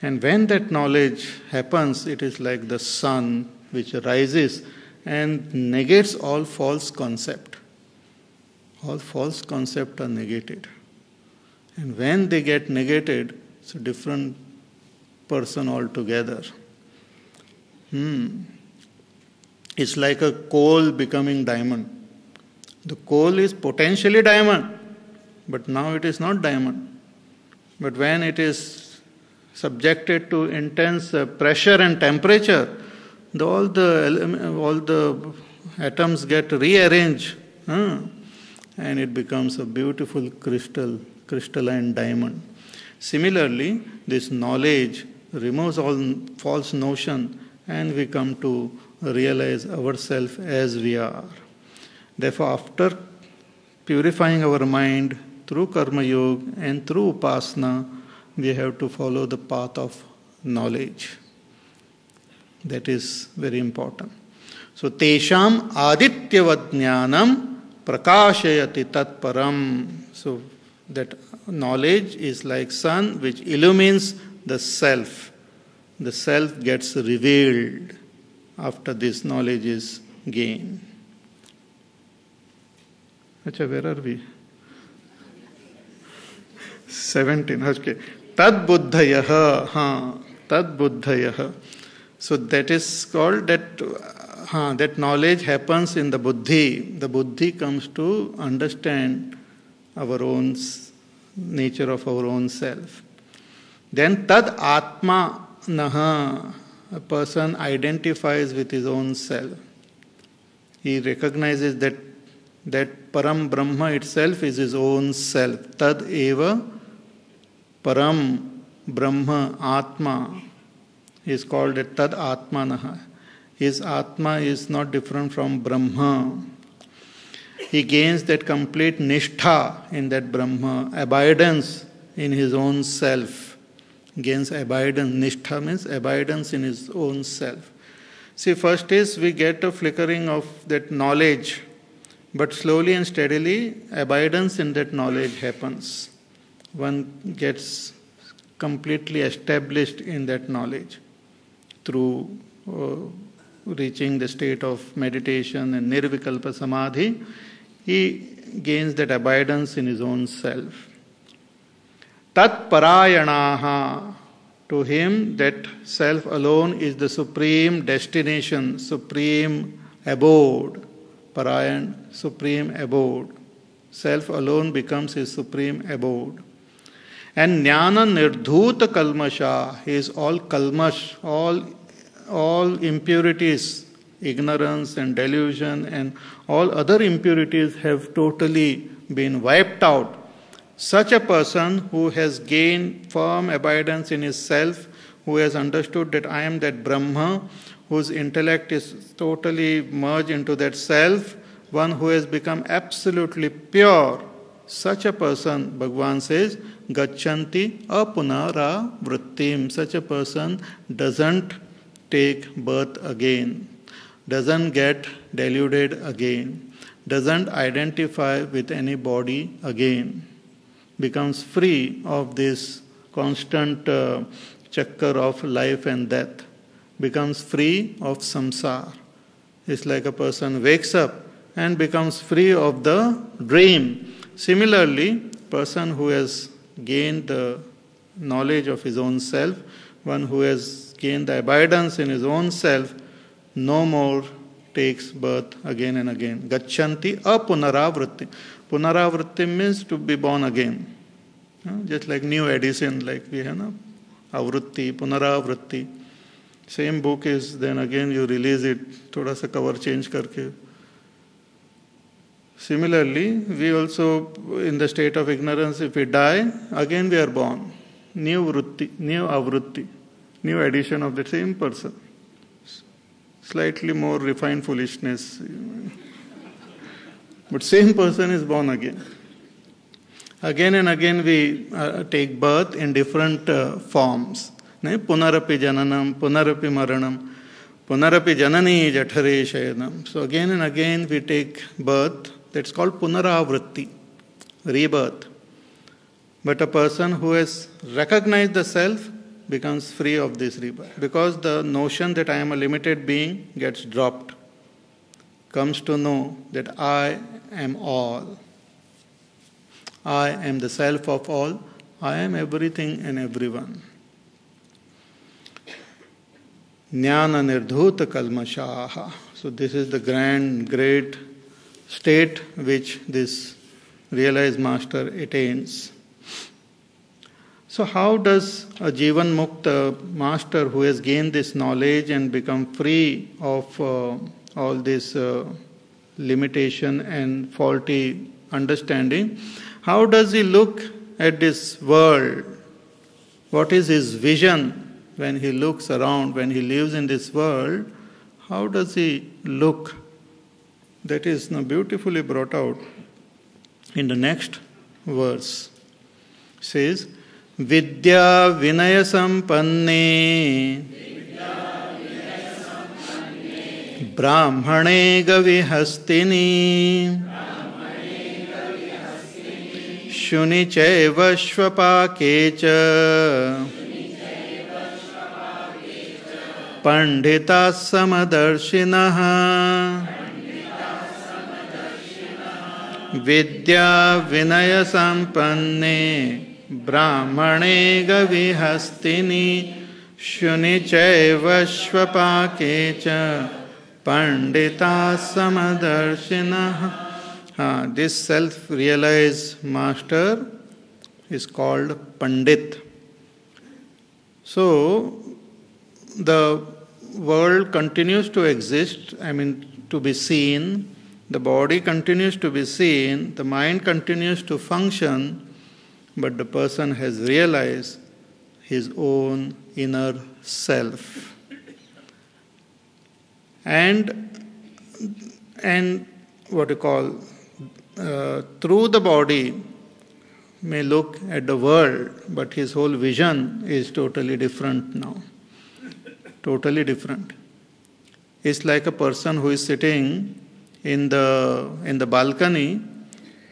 And when that knowledge happens, it is like the sun which rises and negates all false concept. All false concepts are negated. And when they get negated, it's a different person altogether. It's like a coal becoming diamond. The coal is potentially diamond, but now it is not diamond. But when it is subjected to intense pressure and temperature, all the atoms get rearranged, and it becomes a beautiful crystalline diamond. Similarly, this knowledge removes all false notion, and we come to realize ourselves as we are. Therefore, after purifying our mind through Karma Yoga and through Upasana, we have to follow the path of knowledge. That is very important. So, Tesham Adityavat Jnanam Prakashayati Tatparam. So, that knowledge is like sun which illumines the self. The self gets revealed after this knowledge is gained. Acha, where are we? 17. Okay. Tad buddhayaha. Tad buddhayaha. So that is called that knowledge happens in the buddhi. The buddhi comes to understand our own nature of our own self. Then tad atma naha. A person identifies with his own self. He recognizes that Param Brahma itself is his own self. Tad eva Param Brahma Atma is called a Tad Atmanaha. His Atma is not different from Brahma. He gains that complete nishtha in that Brahma, abidance in his own self. Gains abidance. Nishtha means abidance in his own self. See, first is we get a flickering of that knowledge, but slowly and steadily abidance in that knowledge happens. One gets completely established in that knowledge through reaching the state of meditation and nirvikalpa samadhi. He gains that abidance in his own self. Tat parayanaha. To him, that self alone is the supreme destination, supreme abode. Parayan, supreme abode. Self alone becomes his supreme abode. And jnana nirdhuta kalmasha. He is all kalmash, all impurities, ignorance and delusion and all other impurities have totally been wiped out. Such a person who has gained firm abidance in his self, who has understood that I am that Brahma, whose intellect is totally merged into that self, one who has become absolutely pure, such a person, Bhagavan says, Gachanti apunara vrittim. Such a person doesn't take birth again, doesn't get deluded again, doesn't identify with any body again, becomes free of this constant chakkar of life and death, becomes free of samsara. It's like a person wakes up and becomes free of the dream. Similarly, person who has gained the knowledge of his own self, one who has gained the abidance in his own self, no more takes birth again and again. Gachanti apunaravritti. Punaravritti means to be born again. Just like new edition, like we have now. Avritti, punaravritti. Same book is, then again you release it, thoda sa cover change karke. Similarly, we also, in the state of ignorance, if we die, again we are born. New vritti, new avritti, new edition of the same person. Slightly more refined foolishness. But same person is born again. Again and again we take birth in different forms. Punarapi jananam, punarapi maranam, punarapi janani jathare shayanam. So again and again we take birth. That's called punaravritti, rebirth. But a person who has recognized the self becomes free of this rebirth. Because the notion that I am a limited being gets dropped. Comes to know that I am all. I am the self of all. I am everything and everyone. Jnana nirdhuta kalmashaha. So this is the great state which this realized master attains. So how does a Jivan Mukta master who has gained this knowledge and become free of all this limitation and faulty understanding, how does he look at this world? What is his vision when he looks around, when he lives in this world? How does he look? That is now beautifully brought out in the next verse. It says, Vidya Vinaya Sampanne Brahmane Gavihastini Shuni Chaiva Shvapakecha Pandita Samadarshinaha Vidya Vinaya Sampanne Brahmane Gavihastini Shuni Chaiva Shvapakecha Pandita Samadarshinaha. This self-realized master is called Pandit. So, the world continues to exist, to be seen, the body continues to be seen, the mind continues to function, but the person has realized his own inner self. And what you call, through the body may look at the world, but his whole vision is totally different now. Totally different. It's like a person who is sitting in the balcony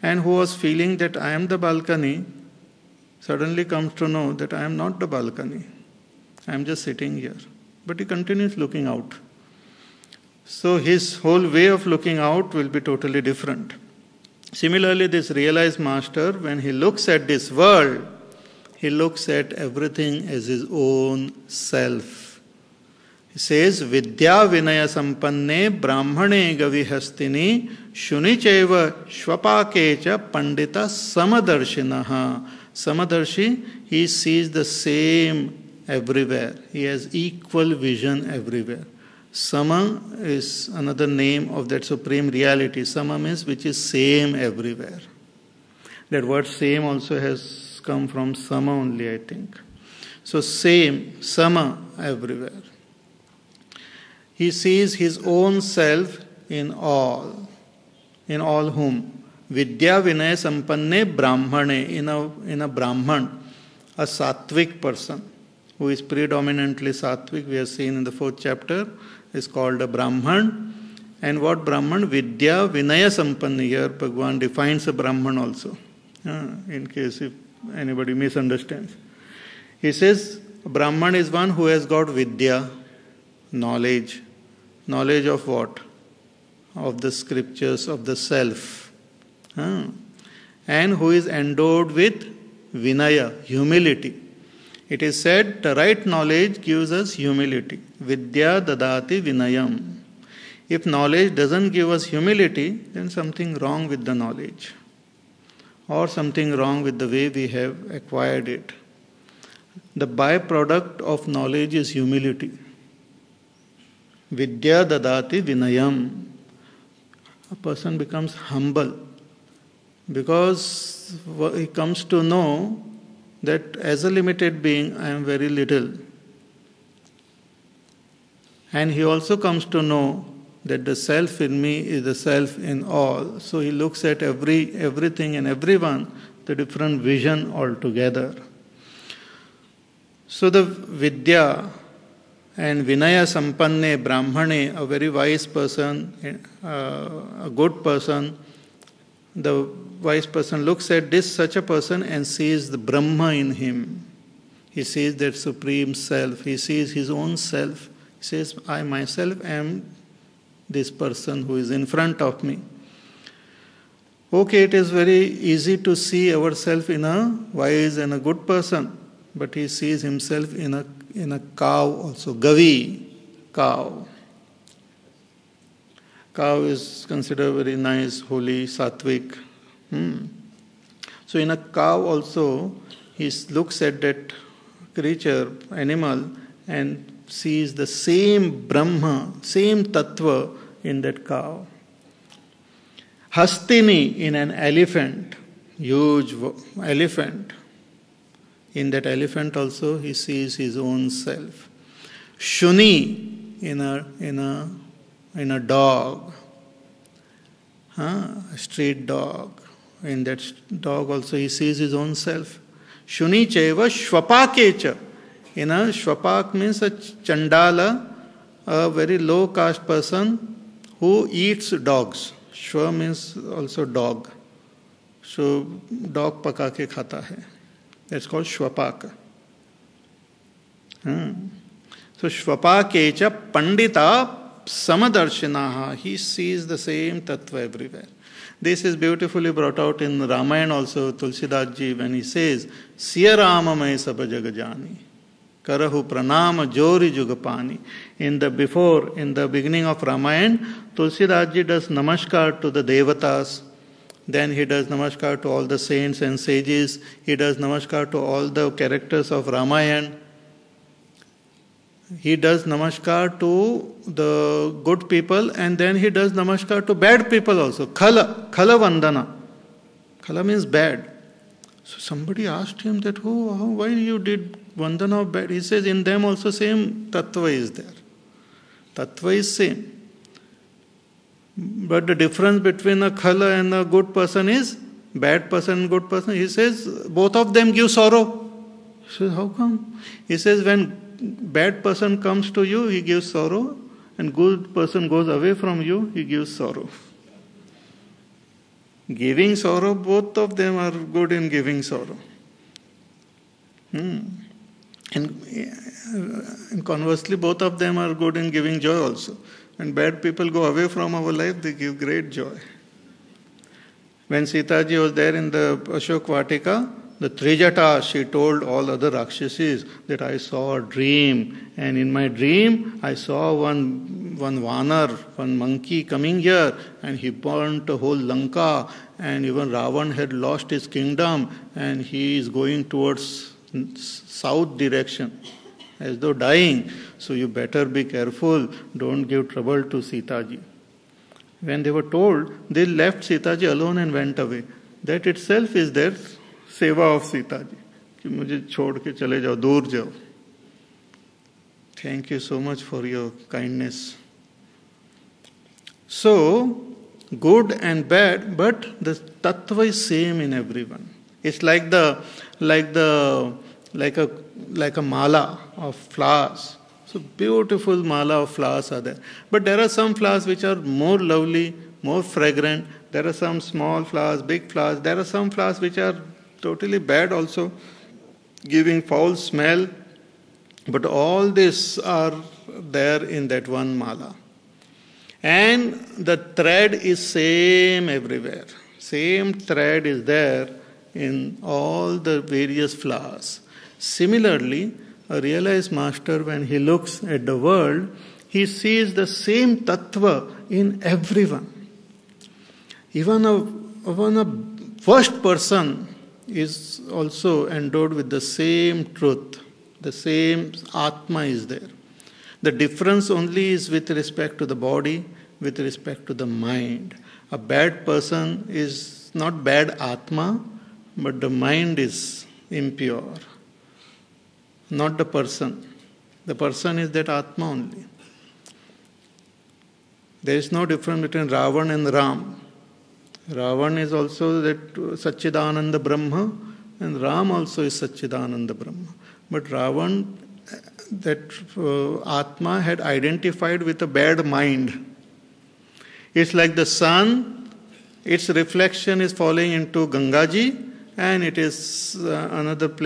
and who was feeling that I am the balcony, suddenly comes to know that I am not the balcony. I am just sitting here. But he continues looking out. So his whole way of looking out will be totally different. Similarly, this realized master, when he looks at this world, he looks at everything as his own self. He says, Vidya Vinaya Sampanne Brahmane Gavihastini Shunicheva Shvapakecha Pandita Samadarshinaha. Samadarshi, he sees the same everywhere. He has equal vision everywhere. Sama is another name of that supreme reality. Sama means which is same everywhere. That word same also has come from Sama only, I think. So same, Sama everywhere. He sees his own self in all whom. Vidya Vinaya Sampanne Brahmane, in a Brahman, a sattvic person who is predominantly sattvic, we have seen in the 4th chapter, is called a Brahman. And what Brahman? Vidya Vinaya Sampanne. Here Bhagavan defines a Brahman also, in case if anybody misunderstands. He says Brahman is one who has got Vidya, knowledge. Knowledge of what? Of the scriptures, of the self. And who is endowed with Vinaya, humility. It is said the right knowledge gives us humility. Vidya dadati vinayam. If knowledge doesn't give us humility, then something wrong with the knowledge. Or something wrong with the way we have acquired it. The byproduct of knowledge is humility. Vidya dadati vinayam. A person becomes humble because he comes to know that as a limited being, I am very little. And he also comes to know that the self in me is the self in all. So he looks at everything and everyone, the different vision altogether. So the Vidya and Vinaya Sampanne Brahmane, a very wise person, a good person, the wise person looks at such a person and sees the Brahma in him. He sees that supreme self. He sees his own self. He says, I myself am this person who is in front of me. Okay, it is very easy to see ourselves in a wise and a good person, but he sees himself in a cow also. Gavi, cow. Cow is considered very nice, holy, sattvic. So in a cow also, he looks at that creature, animal, and sees the same Brahma, same Tattva in that cow. Hastini in an elephant, huge elephant. In that elephant also he sees his own self. Shuni in a dog, a street dog. In that dog also he sees his own self. Shuni cheva shvapakecha. In a shvapak means a chandala, a very low caste person who eats dogs. Shva means also dog. So dog paka ke khata hai. That's called shvapak. So shvapakecha pandita samadarshinaha. He sees the same tattva everywhere. This is beautifully brought out in Ramayana also, Tulsidas ji, when he says, Siya Rama mai sab jagajani, karahu pranama jori jugapani. In the beginning of Ramayana, Tulsidas ji does namaskar to the devatas, then he does namaskar to all the saints and sages, he does namaskar to all the characters of Ramayana, he does namaskar to the good people, and then he does namaskar to bad people also. Khala vandana. Khala means bad. So somebody asked him that, why you did vandana of bad? He says, in them also same tattva is there. Tattva is same. But the difference between a khala and a good person is, bad person and good person, he says, both of them give sorrow. He says, how come? He says, when bad person comes to you, he gives sorrow, and good person goes away from you, he gives sorrow. Giving sorrow, both of them are good in giving sorrow. And conversely, both of them are good in giving joy also. When bad people go away from our life, they give great joy. When Sita ji was there in the Ashok Vatika, the Trijata, she told all other Rakshasis that I saw a dream, and in my dream I saw one Vanar, one monkey coming here, and he burnt the whole Lanka, and even Ravan had lost his kingdom, and he is going towards south direction, as though dying. So you better be careful, don't give trouble to Sita ji. When they were told, they left Sita ji alone and went away. That itself is their सेवा of Sita ji कि मुझे छोड़ के चले जाओ, दूर जाओ. Thank you so much for your kindness. So, good and bad, but the tattva is same in everyone. It's like a mala of flowers. So beautiful mala of flowers are there. But there are some flowers which are more lovely, more fragrant. There are some small flowers, big flowers. There are some flowers which are totally bad also, giving foul smell. But all these are there in that one mala. And the thread is same everywhere. Same thread is there in all the various flowers. Similarly, a realized master, when he looks at the world, he sees the same tattva in everyone. Even a first person is also endowed with the same truth. The same Atma is there. The difference only is with respect to the body, with respect to the mind. A bad person is not bad Atma, but the mind is impure. Not the person. The person is that Atma only. There is no difference between Ravan and Ram. Ravan is also that Satchidananda Brahma, and Ram also is Satchidananda Brahma. But Ravan, that Atma had identified with a bad mind. It's like the sun, its reflection is falling into Gangaji, and it is another place.